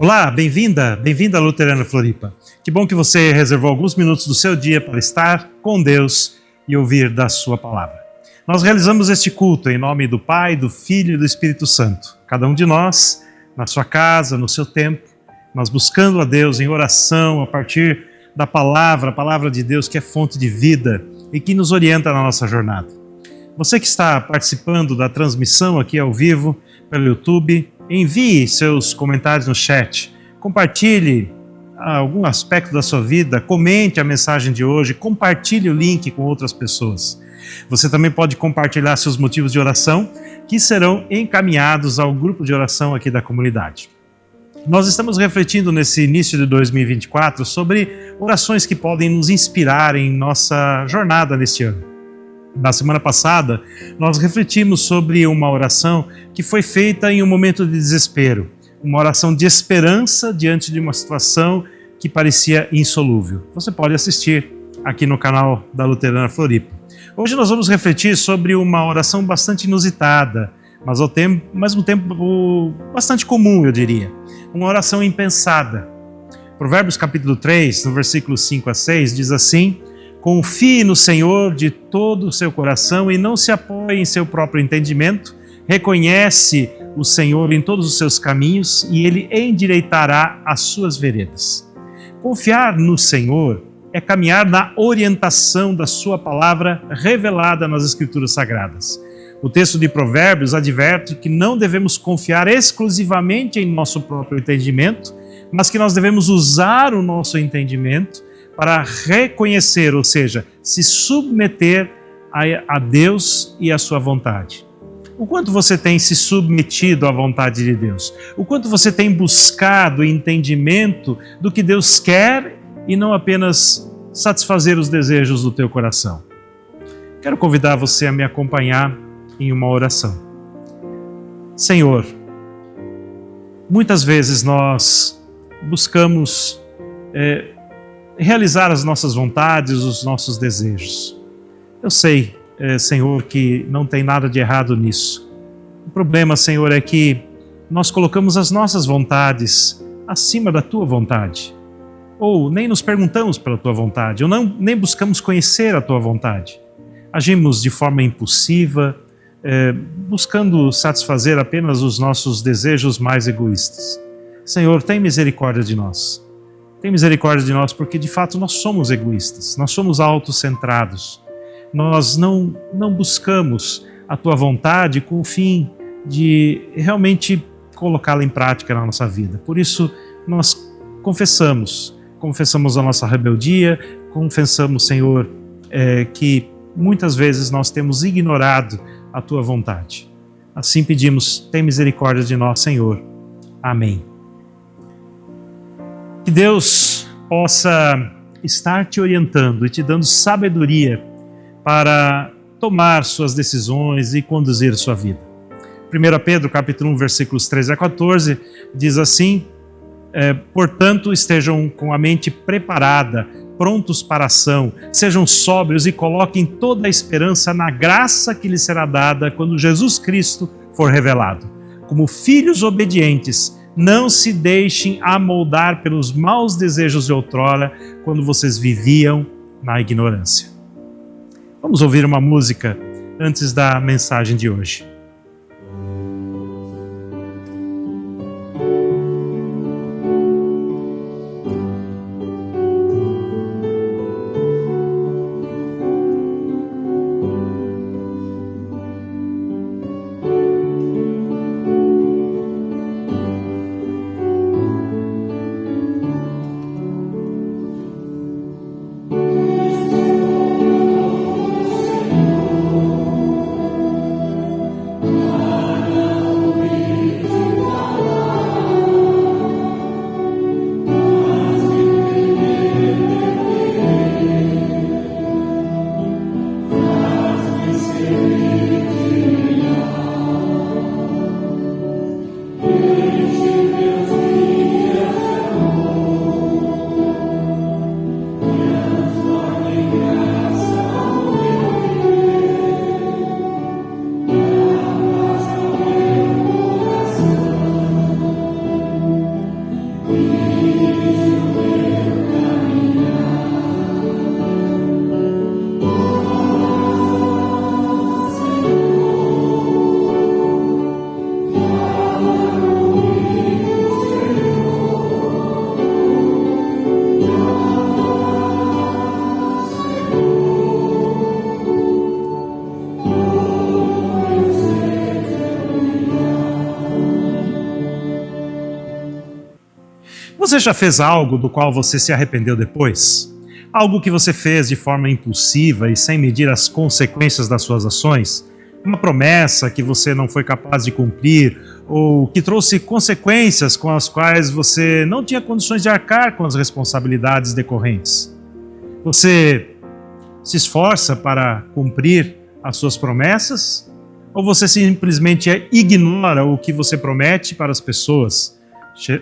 Olá, bem-vinda à Luterana Floripa. Que bom que você reservou alguns minutos do seu dia para estar com Deus e ouvir da sua palavra. Nós realizamos este culto em nome do Pai, do Filho e do Espírito Santo. Cada um de nós, na sua casa, no seu tempo, nós buscando a Deus em oração a partir da palavra, a palavra de Deus que é fonte de vida e que nos orienta na nossa jornada. Você que está participando da transmissão aqui ao vivo pelo YouTube, envie seus comentários no chat, compartilhe algum aspecto da sua vida, comente a mensagem de hoje, compartilhe o link com outras pessoas. Você também pode compartilhar seus motivos de oração, que serão encaminhados ao grupo de oração aqui da comunidade. Nós estamos refletindo nesse início de 2024 sobre orações que podem nos inspirar em nossa jornada neste ano. Na semana passada, nós refletimos sobre uma oração que foi feita em um momento de desespero, uma oração de esperança diante de uma situação que parecia insolúvel. Você pode assistir aqui no canal da Luterana Floripa. Hoje nós vamos refletir sobre uma oração bastante inusitada, mas ao mesmo tempo bastante comum, eu diria. Uma oração impensada. Provérbios capítulo 3, no versículo 5 a 6, diz assim: confie no Senhor de todo o seu coração e não se apoie em seu próprio entendimento. Reconhece o Senhor em todos os seus caminhos e Ele endireitará as suas veredas. Confiar no Senhor é caminhar na orientação da sua palavra revelada nas Escrituras Sagradas. O texto de Provérbios adverte que não devemos confiar exclusivamente em nosso próprio entendimento, mas que nós devemos usar o nosso entendimento para reconhecer, ou seja, se submeter a Deus e à sua vontade. O quanto você tem se submetido à vontade de Deus? O quanto você tem buscado o entendimento do que Deus quer e não apenas satisfazer os desejos do teu coração? Quero convidar você a me acompanhar em uma oração. Senhor, muitas vezes nós buscamos realizar as nossas vontades, os nossos desejos. Eu sei, Senhor, que não tem nada de errado nisso. O problema, Senhor, é que nós colocamos as nossas vontades acima da Tua vontade. Ou nem nos perguntamos pela Tua vontade, ou nem buscamos conhecer a Tua vontade. Agimos de forma impulsiva, buscando satisfazer apenas os nossos desejos mais egoístas. Senhor, tem misericórdia de nós. Tem misericórdia de nós porque, de fato, nós somos egoístas, nós somos autocentrados. Nós não buscamos a Tua vontade com o fim de realmente colocá-la em prática na nossa vida. Por isso, nós confessamos a nossa rebeldia, confessamos, Senhor, que muitas vezes nós temos ignorado a Tua vontade. Assim pedimos, tem misericórdia de nós, Senhor. Amém. Que Deus possa estar te orientando e te dando sabedoria para tomar suas decisões e conduzir sua vida. 1 Pedro capítulo 1, versículos 13 a 14, diz assim: portanto, estejam com a mente preparada, prontos para a ação, sejam sóbrios e coloquem toda a esperança na graça que lhes será dada quando Jesus Cristo for revelado. Como filhos obedientes, não se deixem amoldar pelos maus desejos de outrora, quando vocês viviam na ignorância. Vamos ouvir uma música antes da mensagem de hoje. Você já fez algo do qual você se arrependeu depois? Algo que você fez de forma impulsiva e sem medir as consequências das suas ações? Uma promessa que você não foi capaz de cumprir ou que trouxe consequências com as quais você não tinha condições de arcar com as responsabilidades decorrentes? Você se esforça para cumprir as suas promessas ou você simplesmente ignora o que você promete para as pessoas?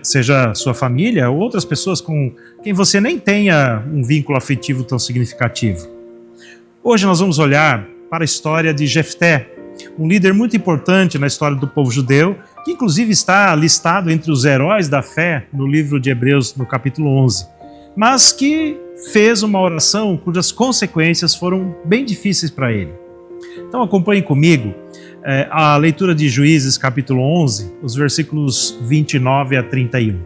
Seja sua família ou outras pessoas com quem você nem tenha um vínculo afetivo tão significativo. Hoje nós vamos olhar para a história de Jefté, um líder muito importante na história do povo judeu, que inclusive está listado entre os heróis da fé no livro de Hebreus, no capítulo 11, mas que fez uma oração cujas consequências foram bem difíceis para ele. Então acompanhe comigo a leitura de Juízes capítulo 11, os versículos 29 a 31.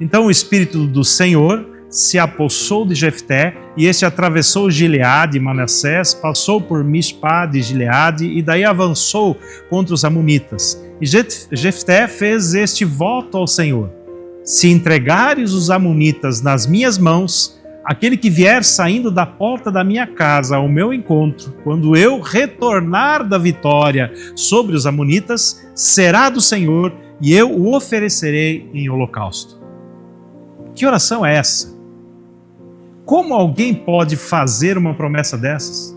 Então o Espírito do Senhor se apossou de Jefté, e este atravessou Gileade e Manassés, passou por Mispá de Gileade, e daí avançou contra os amonitas. E Jefté fez este voto ao Senhor: se entregares os amonitas nas minhas mãos, aquele que vier saindo da porta da minha casa ao meu encontro, quando eu retornar da vitória sobre os amonitas, será do Senhor, e eu o oferecerei em holocausto. Que oração é essa? Como alguém pode fazer uma promessa dessas?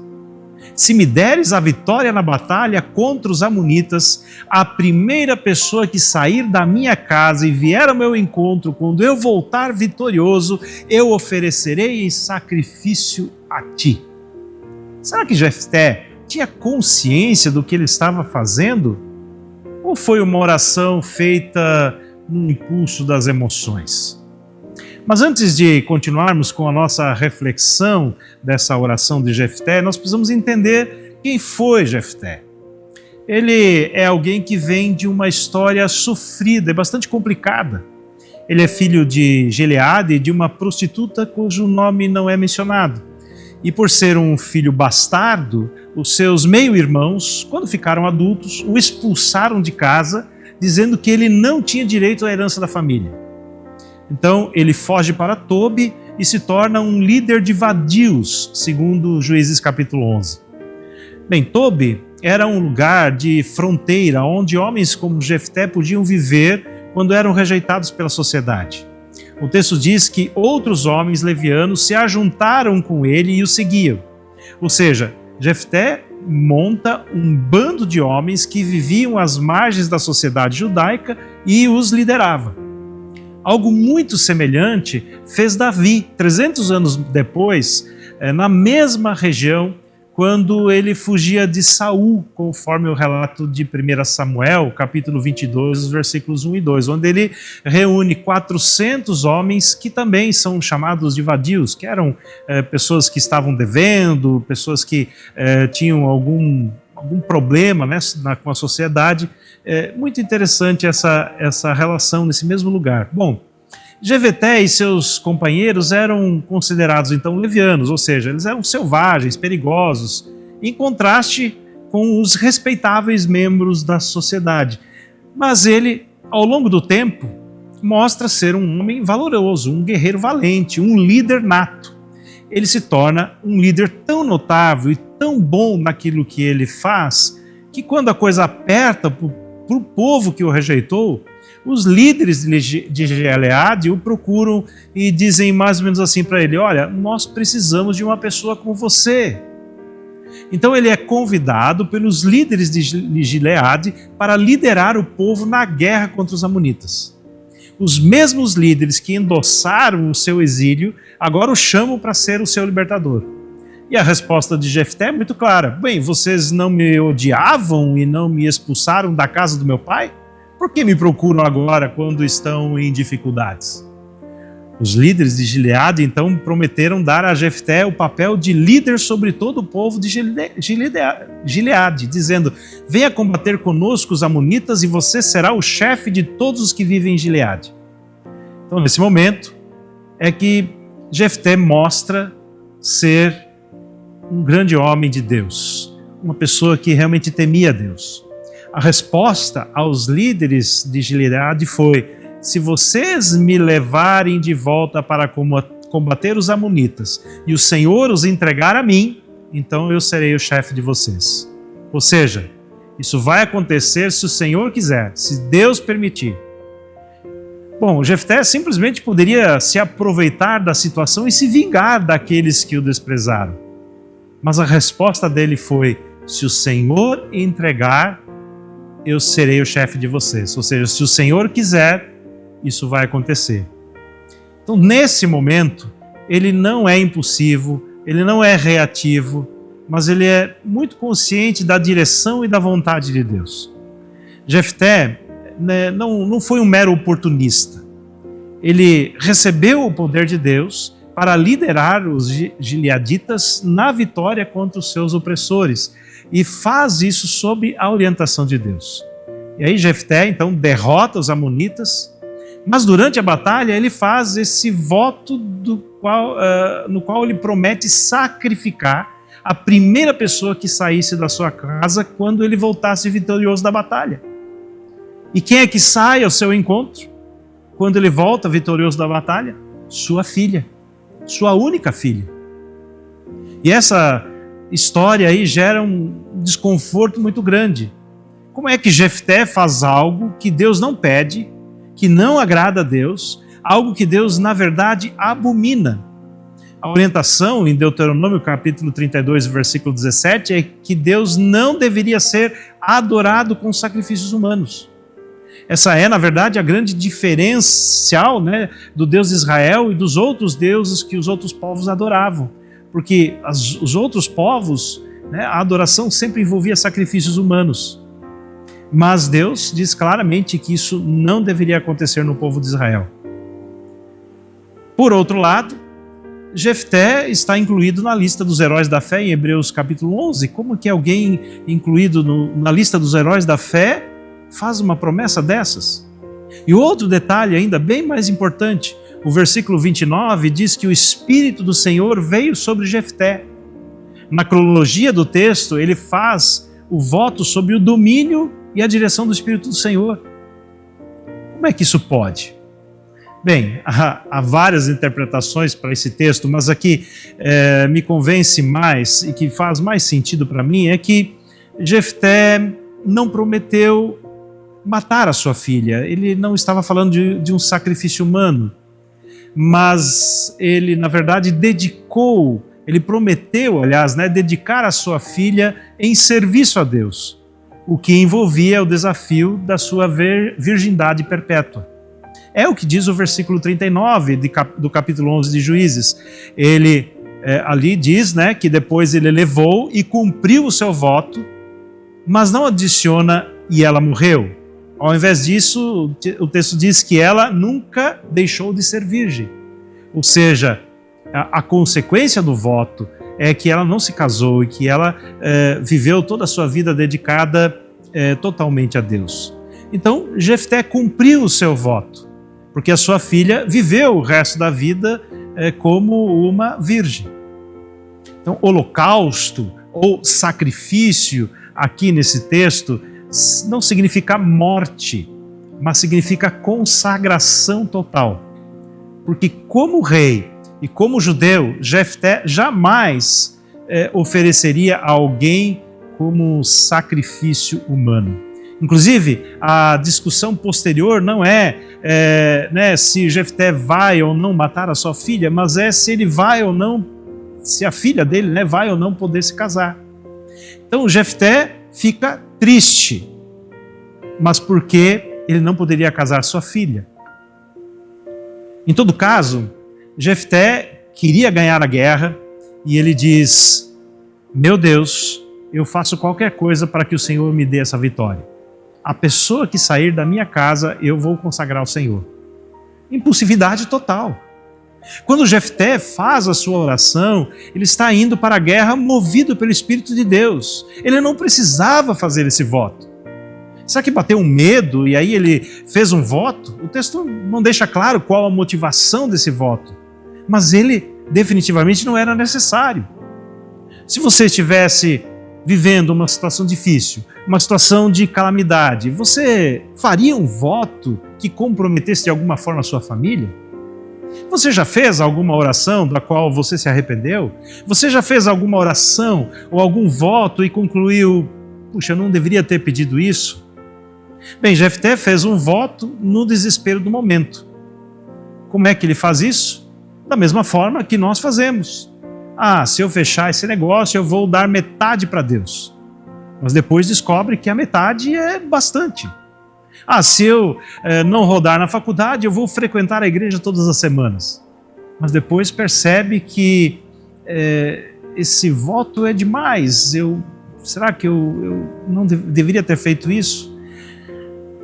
Se me deres a vitória na batalha contra os amonitas, a primeira pessoa que sair da minha casa e vier ao meu encontro, quando eu voltar vitorioso, eu oferecerei em sacrifício a ti. Será que Jefté tinha consciência do que ele estava fazendo? Ou foi uma oração feita no impulso das emoções? Mas antes de continuarmos com a nossa reflexão dessa oração de Jefté, nós precisamos entender quem foi Jefté. Ele é alguém que vem de uma história sofrida, bastante complicada. Ele é filho de Gileade, de uma prostituta cujo nome não é mencionado. E por ser um filho bastardo, os seus meio-irmãos, quando ficaram adultos, o expulsaram de casa, dizendo que ele não tinha direito à herança da família. Então ele foge para Tobi e se torna um líder de vadios, segundo Juízes capítulo 11. Bem, Tobi era um lugar de fronteira onde homens como Jefté podiam viver quando eram rejeitados pela sociedade. O texto diz que outros homens levianos se ajuntaram com ele e o seguiam. Ou seja, Jefté monta um bando de homens que viviam às margens da sociedade judaica e os liderava. Algo muito semelhante fez Davi, 300 anos depois, na mesma região, quando ele fugia de Saul, conforme o relato de 1 Samuel, capítulo 22, os versículos 1 e 2, onde ele reúne 400 homens que também são chamados de vadios, que eram pessoas que estavam devendo, pessoas que tinham algum problema, né, com a sociedade. É muito interessante essa relação nesse mesmo lugar. Bom, Jefté e seus companheiros eram considerados então levianos, ou seja, eles eram selvagens, perigosos, em contraste com os respeitáveis membros da sociedade. Mas ele, ao longo do tempo, mostra ser um homem valoroso, um guerreiro valente, um líder nato. Ele se torna um líder tão notável e tão bom naquilo que ele faz, que quando a coisa aperta para o povo que o rejeitou, os líderes de Gileade o procuram e dizem mais ou menos assim para ele: olha, nós precisamos de uma pessoa como você. Então ele é convidado pelos líderes de Gileade para liderar o povo na guerra contra os amonitas. Os mesmos líderes que endossaram o seu exílio agora o chamam para ser o seu libertador. E a resposta de Jefté é muito clara: bem, vocês não me odiavam e não me expulsaram da casa do meu pai? Por que me procuram agora quando estão em dificuldades? Os líderes de Gileade então prometeram dar a Jefté o papel de líder sobre todo o povo de Gileade, dizendo: venha combater conosco os amonitas e você será o chefe de todos os que vivem em Gileade. Então, nesse momento, é que Jefté mostra ser um grande homem de Deus, uma pessoa que realmente temia Deus. A resposta aos líderes de Gileade foi: se vocês me levarem de volta para combater os amonitas e o Senhor os entregar a mim, então eu serei o chefe de vocês. Ou seja, isso vai acontecer se o Senhor quiser, se Deus permitir. Bom, Jefté simplesmente poderia se aproveitar da situação e se vingar daqueles que o desprezaram. Mas a resposta dele foi: se o Senhor entregar, eu serei o chefe de vocês. Ou seja, se o Senhor quiser, isso vai acontecer. Então, nesse momento, ele não é impulsivo, ele não é reativo, mas ele é muito consciente da direção e da vontade de Deus. Jefté não foi um mero oportunista. Ele recebeu o poder de Deus para liderar os gileaditas na vitória contra os seus opressores, e faz isso sob a orientação de Deus. E aí Jefté então derrota os amonitas, mas durante a batalha ele faz esse voto no qual ele promete sacrificar a primeira pessoa que saísse da sua casa quando ele voltasse vitorioso da batalha. E quem é que sai ao seu encontro quando ele volta vitorioso da batalha? Sua filha, sua única filha. E essa história aí gera um desconforto muito grande. Como é que Jefté faz algo que Deus não pede, que não agrada a Deus, algo que Deus na verdade abomina? A orientação em Deuteronômio capítulo 32, versículo 17 é que Deus não deveria ser adorado com sacrifícios humanos. Essa é, na verdade, a grande diferencial, né, do Deus de Israel e dos outros deuses que os outros povos adoravam. Porque os outros povos, né, a adoração sempre envolvia sacrifícios humanos. Mas Deus diz claramente que isso não deveria acontecer no povo de Israel. Por outro lado, Jefté está incluído na lista dos heróis da fé em Hebreus capítulo 11. Como que alguém incluído na lista dos heróis da fé faz uma promessa dessas? E outro detalhe ainda bem mais importante, o versículo 29 diz que o Espírito do Senhor veio sobre Jefté. Na cronologia do texto, ele faz o voto sobre o domínio e a direção do Espírito do Senhor. Como é que isso pode? Bem, há várias interpretações para esse texto, mas aqui me convence mais e que faz mais sentido para mim é que Jefté não prometeu matar a sua filha. Ele não estava falando de um sacrifício humano, mas ele, na verdade, ele prometeu, aliás, dedicar a sua filha em serviço a Deus, o que envolvia o desafio da sua virgindade perpétua. É o que diz o versículo 39 do capítulo 11 de Juízes. Ele ali diz, que depois ele levou e cumpriu o seu voto, mas não adiciona e ela morreu. Ao invés disso, o texto diz que ela nunca deixou de ser virgem. Ou seja, a consequência do voto é que ela não se casou e que ela viveu toda a sua vida dedicada totalmente a Deus. Então, Jefté cumpriu o seu voto, porque a sua filha viveu o resto da vida como uma virgem. Então, holocausto ou sacrifício, aqui nesse texto, não significa morte, mas significa consagração total. Porque como rei e como judeu, Jefté jamais ofereceria a alguém como sacrifício humano. Inclusive, a discussão posterior não é se Jefté vai ou não matar a sua filha, mas é se ele vai ou não, se a filha dele vai ou não poder se casar. Então Jefté fica triste, mas porque ele não poderia casar sua filha. Em todo caso, Jefté queria ganhar a guerra e ele diz: meu Deus, eu faço qualquer coisa para que o Senhor me dê essa vitória. A pessoa que sair da minha casa, eu vou consagrar ao Senhor. Impulsividade total. Quando Jefté faz a sua oração, ele está indo para a guerra movido pelo Espírito de Deus. Ele não precisava fazer esse voto. Será que bateu um medo e aí ele fez um voto? O texto não deixa claro qual a motivação desse voto, mas ele definitivamente não era necessário. Se você estivesse vivendo uma situação difícil, uma situação de calamidade, você faria um voto que comprometesse de alguma forma a sua família? Você já fez alguma oração da qual você se arrependeu? Você já fez alguma oração ou algum voto e concluiu: puxa, eu não deveria ter pedido isso? Bem, Jefté fez um voto no desespero do momento. Como é que ele faz isso? Da mesma forma que nós fazemos. Se eu fechar esse negócio, eu vou dar metade para Deus. Mas depois descobre que a metade é bastante. Se eu não rodar na faculdade, eu vou frequentar a igreja todas as semanas. Mas depois percebe que esse voto é demais. Será que eu não deveria ter feito isso?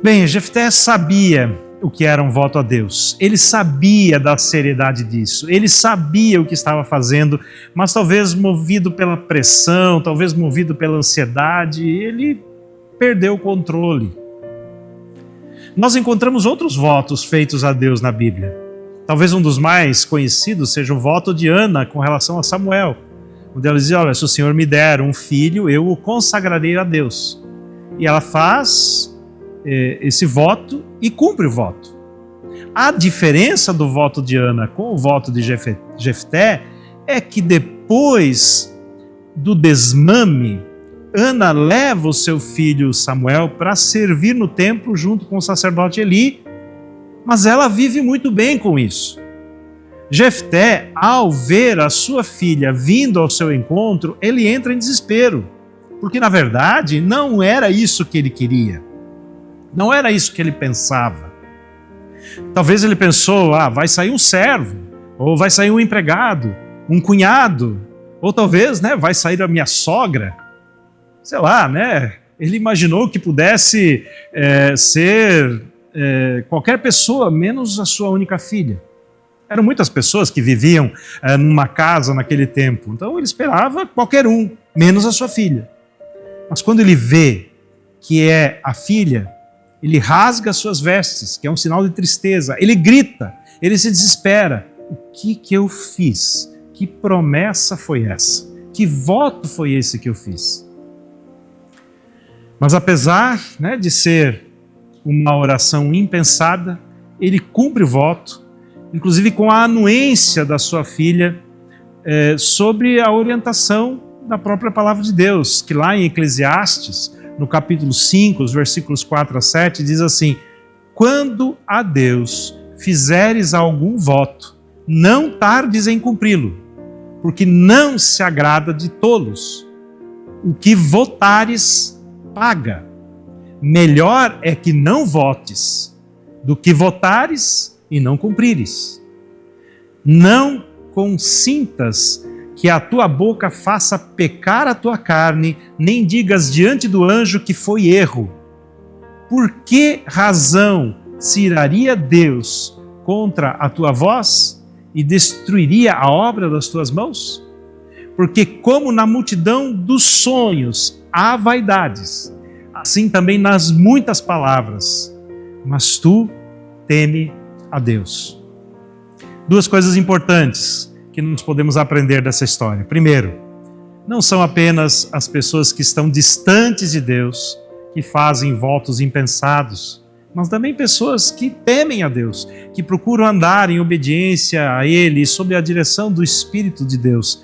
Bem, Jefté sabia o que era um voto a Deus. Ele sabia da seriedade disso. Ele sabia o que estava fazendo, mas talvez movido pela pressão, talvez movido pela ansiedade, ele perdeu o controle. Nós encontramos outros votos feitos a Deus na Bíblia. Talvez um dos mais conhecidos seja o voto de Ana com relação a Samuel, onde ela dizia: olha, se o Senhor me der um filho, eu o consagrarei a Deus. E ela faz esse voto e cumpre o voto. A diferença do voto de Ana com o voto de Jefté é que depois do desmame, Ana leva o seu filho Samuel para servir no templo junto com o sacerdote Eli, mas ela vive muito bem com isso. Jefté, ao ver a sua filha vindo ao seu encontro, ele entra em desespero, porque na verdade não era isso que ele queria. Não era isso que ele pensava. Talvez ele pensou: vai sair um servo, ou vai sair um empregado, um cunhado, ou talvez vai sair a minha sogra. Sei lá, ele imaginou que pudesse ser qualquer pessoa, menos a sua única filha. Eram muitas pessoas que viviam numa casa naquele tempo, então ele esperava qualquer um, menos a sua filha. Mas quando ele vê que é a filha, ele rasga as suas vestes, que é um sinal de tristeza. Ele grita, ele se desespera. O que eu fiz? Que promessa foi essa? Que voto foi esse que eu fiz? Mas apesar de ser uma oração impensada, ele cumpre o voto, inclusive com a anuência da sua filha, sobre a orientação da própria palavra de Deus, que lá em Eclesiastes, no capítulo 5, os versículos 4 a 7, diz assim: quando a Deus fizeres algum voto, não tardes em cumpri-lo, porque não se agrada de tolos. O que votares, paga. Melhor é que não votes, do que votares e não cumprires. Não consintas que a tua boca faça pecar a tua carne, nem digas diante do anjo que foi erro. Por que razão se iraria Deus contra a tua voz e destruiria a obra das tuas mãos? Porque como na multidão dos sonhos há vaidades, assim também nas muitas palavras, mas tu teme a Deus. Duas coisas importantes que nós podemos aprender dessa história. Primeiro, não são apenas as pessoas que estão distantes de Deus que fazem votos impensados, mas também pessoas que temem a Deus, que procuram andar em obediência a Ele e sob a direção do Espírito de Deus,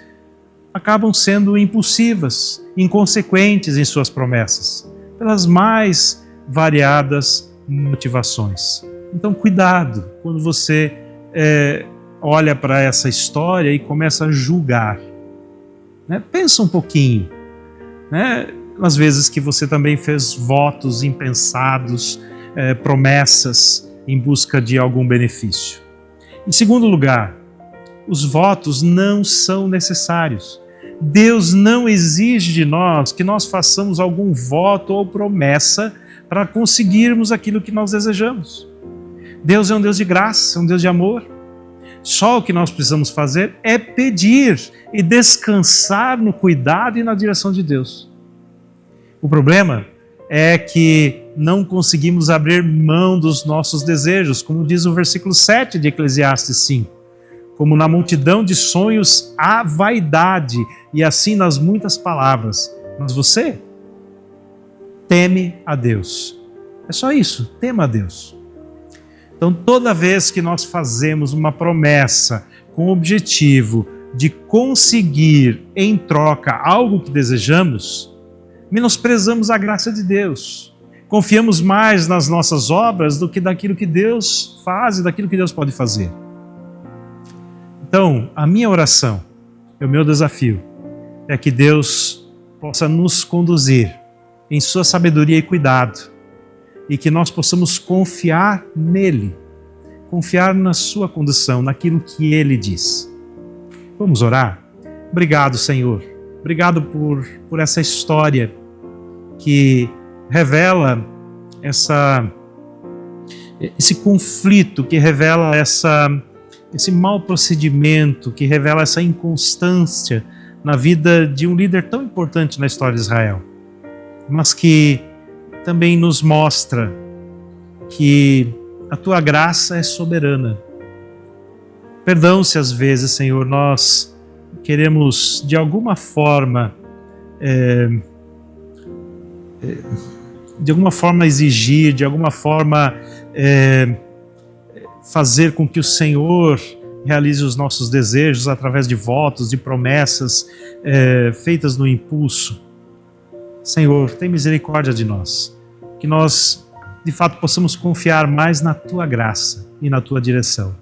acabam sendo impulsivas, inconsequentes em suas promessas, pelas mais variadas motivações. Então, cuidado quando você olha para essa história e começa a julgar. Pensa um pouquinho, às vezes que você também fez votos impensados, promessas em busca de algum benefício. Em segundo lugar, os votos não são necessários. Deus não exige de nós que nós façamos algum voto ou promessa para conseguirmos aquilo que nós desejamos. Deus é um Deus de graça, um Deus de amor. Só o que nós precisamos fazer é pedir e descansar no cuidado e na direção de Deus. O problema é que não conseguimos abrir mão dos nossos desejos, como diz o versículo 7 de Eclesiastes 5. Como na multidão de sonhos há vaidade, e assim nas muitas palavras. Mas você teme a Deus. É só isso, tema a Deus. Então, toda vez que nós fazemos uma promessa com o objetivo de conseguir em troca algo que desejamos, menosprezamos a graça de Deus. Confiamos mais nas nossas obras do que daquilo que Deus faz e daquilo que Deus pode fazer. Então, a minha oração, o meu desafio, é que Deus possa nos conduzir em sua sabedoria e cuidado, e que nós possamos confiar nele, confiar na sua condução, naquilo que ele diz. Vamos orar? Obrigado, Senhor. Obrigado por essa história que revela esse conflito, que revela esse mau procedimento, que revela essa inconstância na vida de um líder tão importante na história de Israel, mas que também nos mostra que a tua graça é soberana. Perdão se às vezes, Senhor, nós queremos de alguma forma exigir, de alguma forma fazer com que o Senhor realize os nossos desejos através de votos, de promessas feitas no impulso. Senhor, tem misericórdia de nós, que nós de fato possamos confiar mais na tua graça e na tua direção.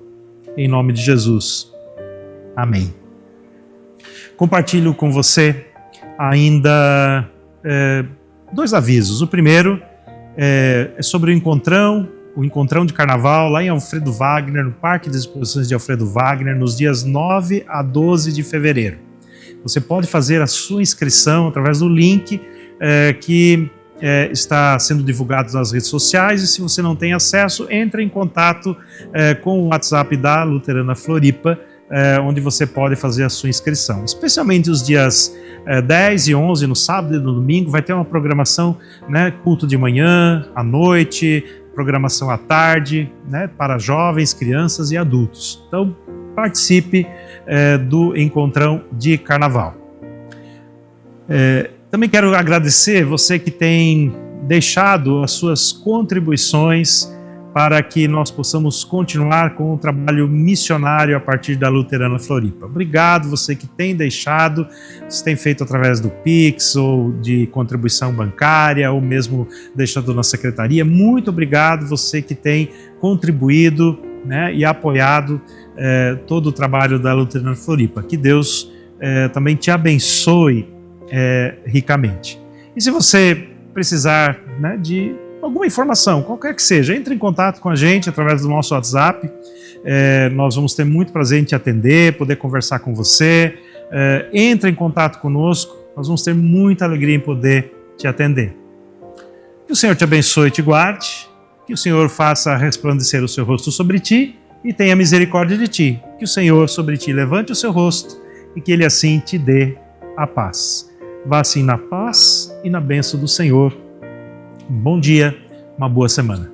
Em nome de Jesus. Amém. Compartilho com você ainda 2 avisos. O primeiro é sobre o encontrão de carnaval lá em Alfredo Wagner, no Parque de Exposições de Alfredo Wagner, nos dias 9 a 12 de fevereiro. Você pode fazer a sua inscrição através do link que está sendo divulgado nas redes sociais, e se você não tem acesso, entre em contato com o WhatsApp da Luterana Floripa, onde você pode fazer a sua inscrição. Especialmente os dias 10 e 11, no sábado e no domingo, vai ter uma programação, culto de manhã, à noite, programação à tarde, para jovens, crianças e adultos. Então, participe do encontrão de carnaval. Também quero agradecer você que tem deixado as suas contribuições para que nós possamos continuar com o trabalho missionário a partir da Luterana Floripa. Obrigado você que tem deixado, você tem feito através do Pix ou de contribuição bancária ou mesmo deixando na secretaria. Muito obrigado você que tem contribuído e apoiado todo o trabalho da Luterana Floripa. Que Deus também te abençoe ricamente. E se você precisar de alguma informação, qualquer que seja, entre em contato com a gente através do nosso WhatsApp. Nós vamos ter muito prazer em te atender, poder conversar com você. Entre em contato conosco, nós vamos ter muita alegria em poder te atender. Que o Senhor te abençoe e te guarde, que o Senhor faça resplandecer o seu rosto sobre ti e tenha misericórdia de ti. Que o Senhor sobre ti levante o seu rosto e que Ele assim te dê a paz. Vá assim na paz e na bênção do Senhor. Um bom dia, uma boa semana.